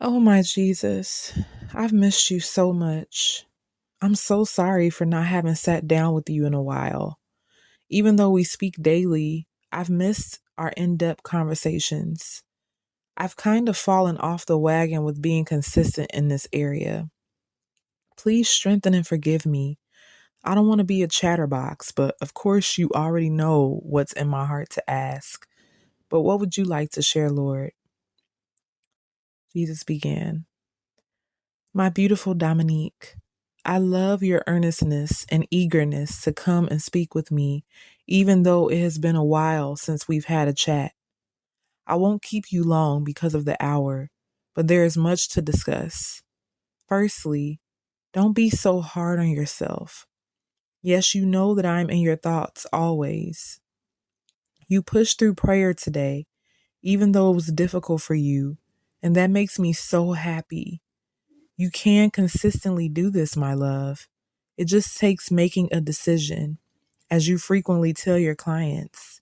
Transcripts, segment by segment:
Oh my Jesus, I've missed you so much. I'm so sorry for not having sat down with you in a while. Even though we speak daily, I've missed our in depth conversations. I've kind of fallen off the wagon with being consistent in this area. Please strengthen and forgive me. I don't want to be a chatterbox, but of course, you already know what's in my heart to ask. But what would you like to share, Lord? Jesus began. My beautiful Dominique, I love your earnestness and eagerness to come and speak with me, even though it has been a while since we've had a chat. I won't keep you long because of the hour, but there is much to discuss. Firstly, don't be so hard on yourself. Yes, you know that I'm in your thoughts always. You pushed through prayer today, even though it was difficult for you, and that makes me so happy. You can consistently do this, my love. It just takes making a decision, as you frequently tell your clients.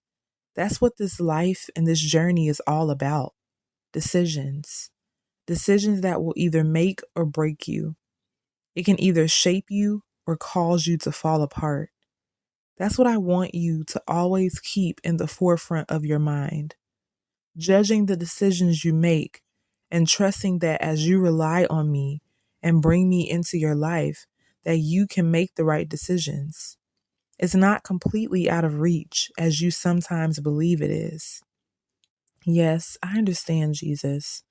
That's what this life and this journey is all about. Decisions. Decisions that will either make or break you. It can either shape you or cause you to fall apart. That's what I want you to always keep in the forefront of your mind. Judging the decisions you make and trusting that as you rely on me and bring me into your life, that you can make the right decisions. It's not completely out of reach as you sometimes believe it is. Yes, I understand, Jesus.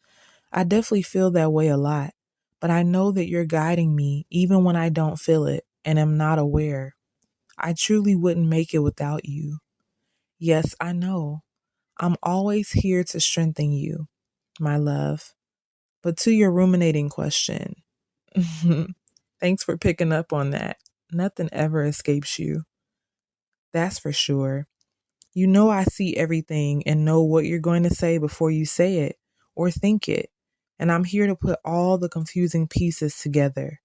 I definitely feel that way a lot, but I know that you're guiding me even when I don't feel it and am not aware. I truly wouldn't make it without you. Yes, I know. I'm always here to strengthen you, my love. But to your ruminating question, thanks for picking up on that. Nothing ever escapes you. That's for sure. You know I see everything and know what you're going to say before you say it or think it. And I'm here to put all the confusing pieces together.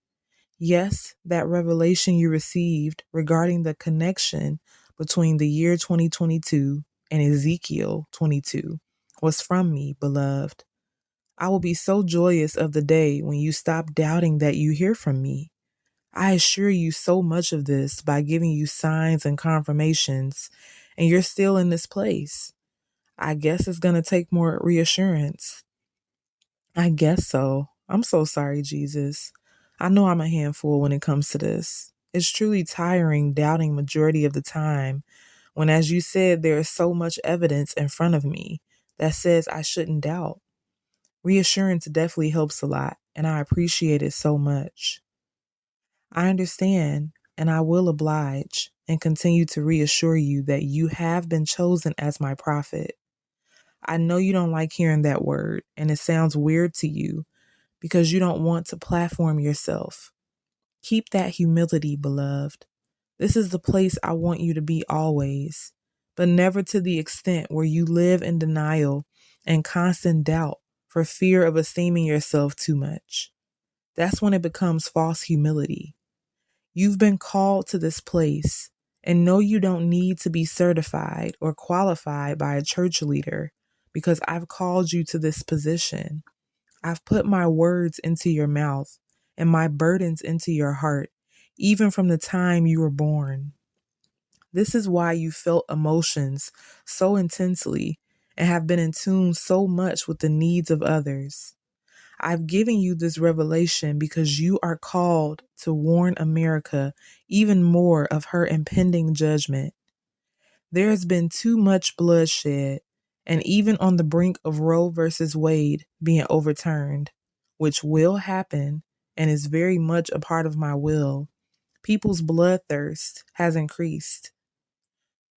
Yes, that revelation you received regarding the connection between the year 2022 and Ezekiel 22 was from me, beloved. I will be so joyous of the day when you stop doubting that you hear from me. I assure you so much of this by giving you signs and confirmations, and you're still in this place. I guess it's going to take more reassurance. I guess so. I'm so sorry, Jesus. I know I'm a handful when it comes to this. It's truly tiring doubting majority of the time when, as you said, there is so much evidence in front of me that says I shouldn't doubt. Reassurance definitely helps a lot, and I appreciate it so much. I understand, and I will oblige and continue to reassure you that you have been chosen as my prophet. I know you don't like hearing that word, and it sounds weird to you because you don't want to platform yourself. Keep that humility, beloved. This is the place I want you to be always, but never to the extent where you live in denial and constant doubt for fear of esteeming yourself too much. That's when it becomes false humility. You've been called to this place, and know you don't need to be certified or qualified by a church leader because I've called you to this position. I've put my words into your mouth and my burdens into your heart, even from the time you were born. This is why you felt emotions so intensely and have been in tune so much with the needs of others. I've given you this revelation because you are called to warn America even more of her impending judgment. There has been too much bloodshed, and even on the brink of Roe versus Wade being overturned, which will happen and is very much a part of my will, people's bloodthirst has increased.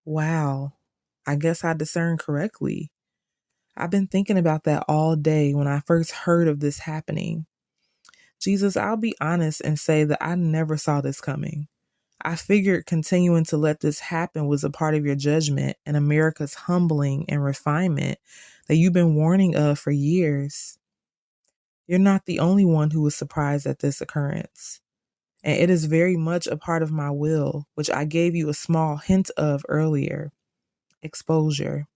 Wow, I guess I discerned correctly. I've been thinking about that all day when I first heard of this happening. Jesus, I'll be honest and say that I never saw this coming. I figured continuing to let this happen was a part of your judgment and America's humbling and refinement that you've been warning of for years. You're not the only one who was surprised at this occurrence. And it is very much a part of my will, which I gave you a small hint of earlier. Exposure.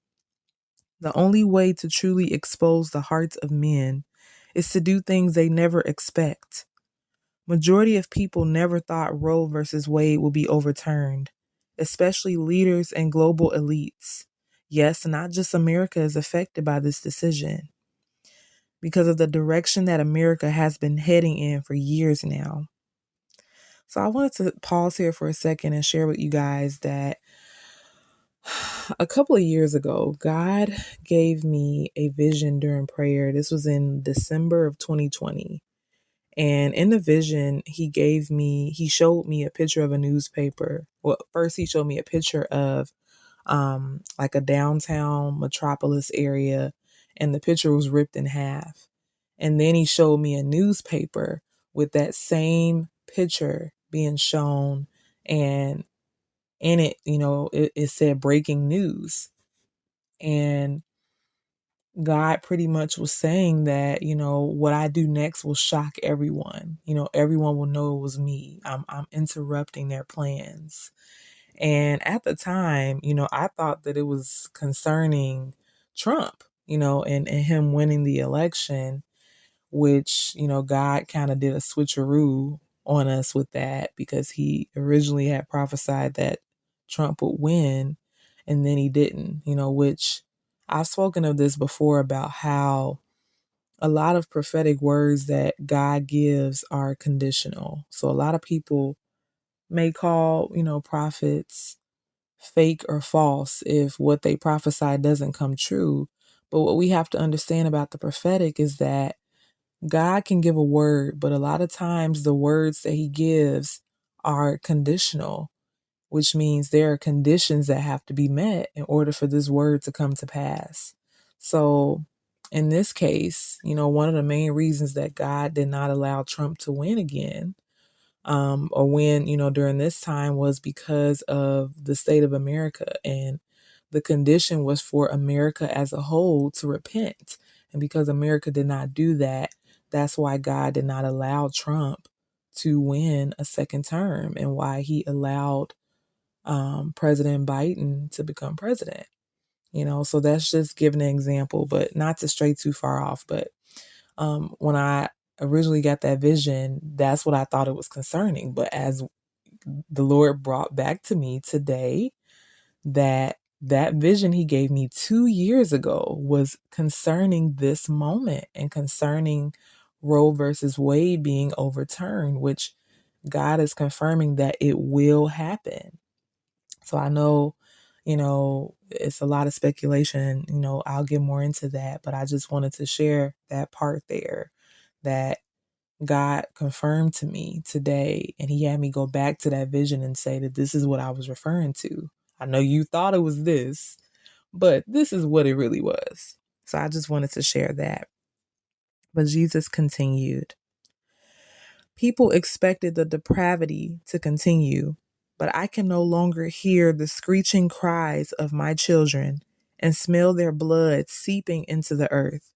The only way to truly expose the hearts of men is to do things they never expect. Majority of people never thought Roe versus Wade would be overturned, especially leaders and global elites. Yes, not just America is affected by this decision because of the direction that America has been heading in for years now. So I wanted to pause here for a second and share with you guys that a couple of years ago, God gave me a vision during prayer. This was in December of 2020. And in the vision, he showed me a picture of a newspaper. Well, first he showed me a picture of like a downtown metropolis area, and the picture was ripped in half. And then he showed me a newspaper with that same picture being shown, and in it, it said breaking news. And God pretty much was saying that, what I do next will shock everyone. Everyone will know it was me. I'm interrupting their plans. And at the time, I thought that it was concerning Trump, and him winning the election, which, God kind of did a switcheroo on us with that, because he originally had prophesied that Trump would win, and then he didn't, which I've spoken of this before about how a lot of prophetic words that God gives are conditional. So a lot of people may call, prophets fake or false if what they prophesy doesn't come true. But what we have to understand about the prophetic is that God can give a word, but a lot of times the words that he gives are conditional, which means there are conditions that have to be met in order for this word to come to pass. So in this case, one of the main reasons that God did not allow Trump to win again, or win, during this time, was because of the state of America. And the condition was for America as a whole to repent. And because America did not do that, that's why God did not allow Trump to win a second term, and why he allowed President Biden to become president. So that's just giving an example, but not to stray too far off. But when I originally got that vision, that's what I thought it was concerning. But as the Lord brought back to me today, that vision he gave me 2 years ago was concerning this moment and concerning Roe versus Wade being overturned, which God is confirming that it will happen. So I know, it's a lot of speculation, I'll get more into that, but I just wanted to share that part there that God confirmed to me today, and he had me go back to that vision and say that this is what I was referring to. I know you thought it was this, but this is what it really was. So I just wanted to share that. But Jesus continued. People expected the depravity to continue, but I can no longer hear the screeching cries of my children and smell their blood seeping into the earth.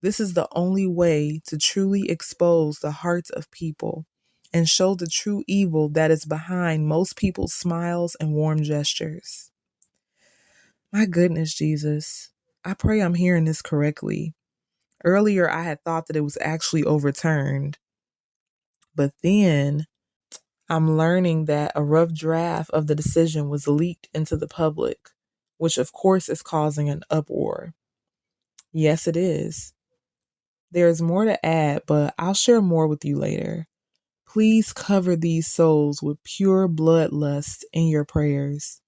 This is the only way to truly expose the hearts of people and show the true evil that is behind most people's smiles and warm gestures. My goodness, Jesus. I pray I'm hearing this correctly. Earlier, I had thought that it was actually overturned, but then I'm learning that a rough draft of the decision was leaked into the public, which of course is causing an uproar. Yes, it is. There's more to add, but I'll share more with you later. Please cover these souls with pure bloodlust in your prayers.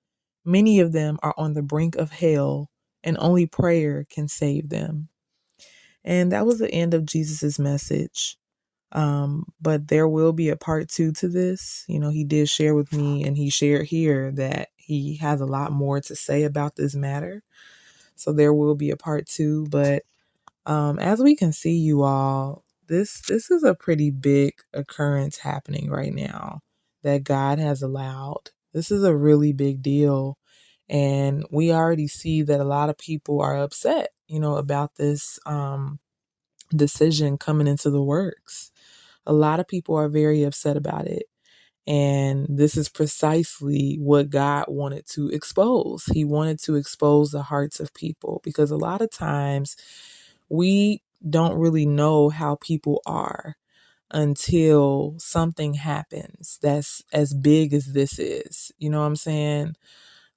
Many of them are on the brink of hell, and only prayer can save them. And that was the end of Jesus's message. But there will be a part 2 to this. He did share with me, and he shared here, that he has a lot more to say about this matter. So there will be a part 2. But as we can see, you all, this is a pretty big occurrence happening right now that God has allowed. This is a really big deal. And we already see that a lot of people are upset, about this decision coming into the works. A lot of people are very upset about it. And this is precisely what God wanted to expose. He wanted to expose the hearts of people, because a lot of times we don't really know how people are until something happens that's as big as this is. You know what I'm saying?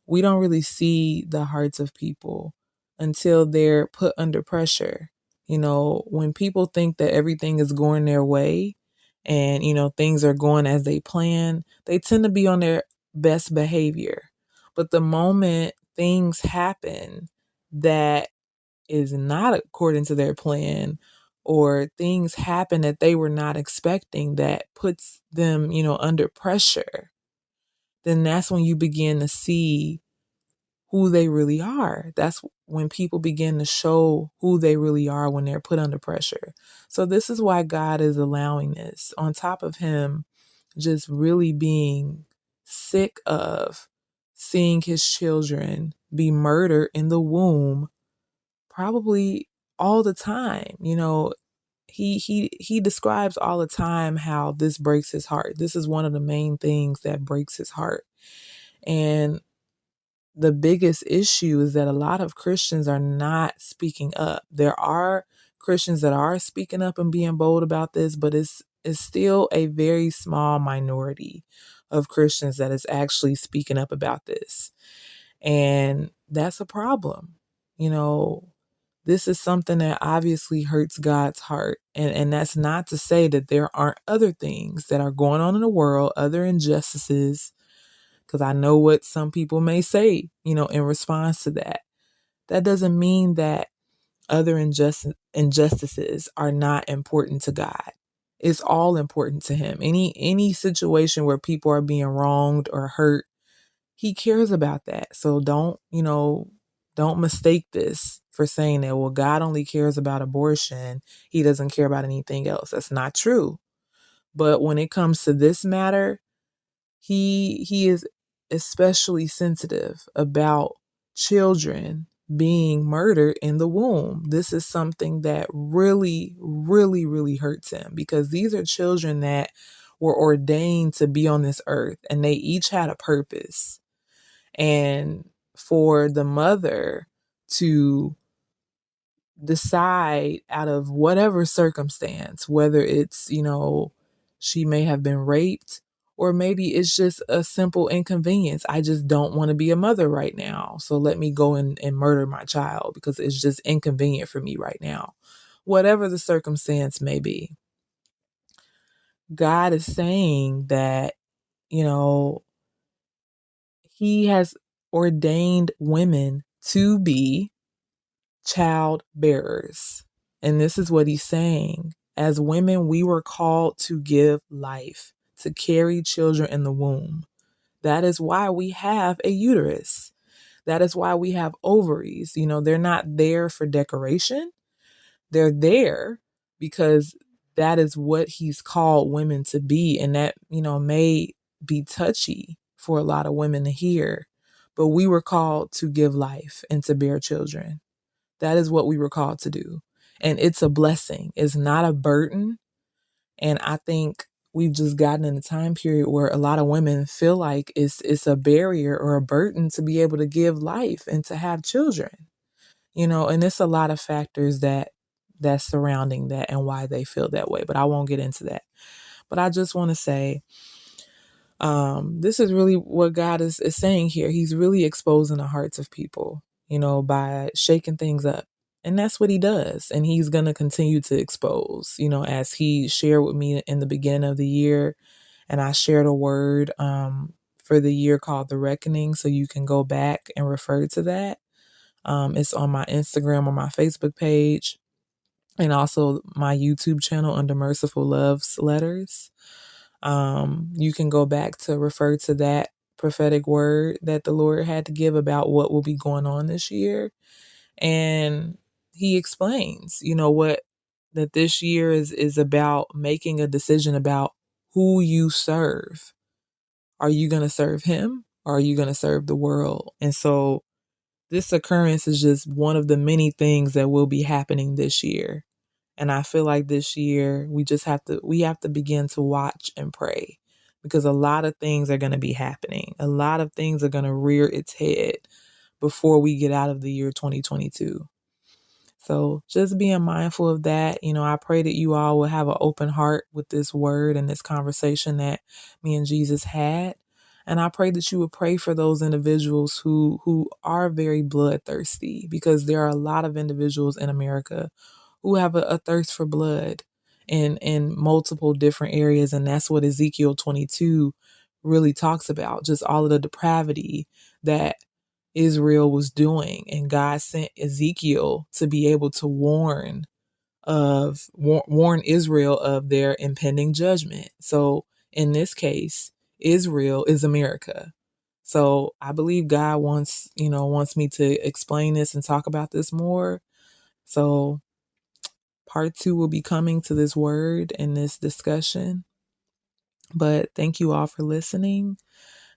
We don't really see the hearts of people until they're put under pressure. When people think that everything is going their way and, things are going as they plan, they tend to be on their best behavior. But the moment things happen that is not according to their plan, or things happen that they were not expecting that puts them, under pressure, then that's when you begin to see who they really are. That's when people begin to show who they really are when they're put under pressure. So this is why God is allowing this, on top of him just really being sick of seeing his children be murdered in the womb, probably all the time. He describes all the time how this breaks his heart. This is one of the main things that breaks his heart. And the biggest issue is that a lot of Christians are not speaking up. There are Christians that are speaking up and being bold about this, but it's still a very small minority of Christians that is actually speaking up about this. And that's a problem. This is something that obviously hurts God's heart. And that's not to say that there aren't other things that are going on in the world, other injustices, because I know what some people may say, in response to that. That doesn't mean that other injustices are not important to God. It's all important to him. Any situation where people are being wronged or hurt, he cares about that. So don't mistake this for saying that, well, God only cares about abortion. He doesn't care about anything else. That's not true. But when it comes to this matter, he is especially sensitive about children being murdered in the womb. This is something that really, really, really hurts him, because these are children that were ordained to be on this earth, and they each had a purpose. And for the mother to decide, out of whatever circumstance, whether it's, she may have been raped, or maybe it's just a simple inconvenience. I just don't want to be a mother right now, so let me go and murder my child because it's just inconvenient for me right now. Whatever the circumstance may be, God is saying that, he has ordained women to be child bearers. And this is what he's saying. As women, we were called to give life, to carry children in the womb. That is why we have a uterus. That is why we have ovaries. They're not there for decoration. They're there because that is what he's called women to be. And that, may be touchy for a lot of women to hear. But we were called to give life and to bear children. That is what we were called to do. And it's a blessing. It's not a burden. And I think we've just gotten in a time period where a lot of women feel like it's a barrier or a burden to be able to give life and to have children. And it's a lot of factors that's surrounding that and why they feel that way. But I won't get into that. But I just want to say, this is really what God is saying here. He's really exposing the hearts of people, by shaking things up. And that's what he does. And he's going to continue to expose, as he shared with me in the beginning of the year. And I shared a word for the year called The Reckoning. So you can go back and refer to that. It's on my Instagram or my Facebook page, and also my YouTube channel under Merciful Love's Letters. You can go back to refer to that prophetic word that the Lord had to give about what will be going on this year. And he explains, that this year is about making a decision about who you serve. Are you going to serve him, or are you going to serve the world? And so this occurrence is just one of the many things that will be happening this year. And I feel like this year we have to begin to watch and pray, because a lot of things are going to be happening. A lot of things are going to rear its head before we get out of the year 2022. So just being mindful of that, I pray that you all will have an open heart with this word and this conversation that me and Jesus had. And I pray that you would pray for those individuals who are very bloodthirsty, because there are a lot of individuals in America who have a thirst for blood in multiple different areas. And that's what Ezekiel 22 really talks about, just all of the depravity that Israel was doing. And God sent Ezekiel to be able to warn Israel of their impending judgment. So in this case, Israel is America. So I believe God wants me to explain this and talk about this more. So part 2 will be coming to this word and this discussion. But thank you all for listening.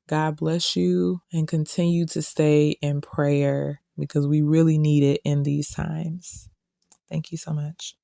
God bless you, and continue to stay in prayer, because we really need it in these times. Thank you so much.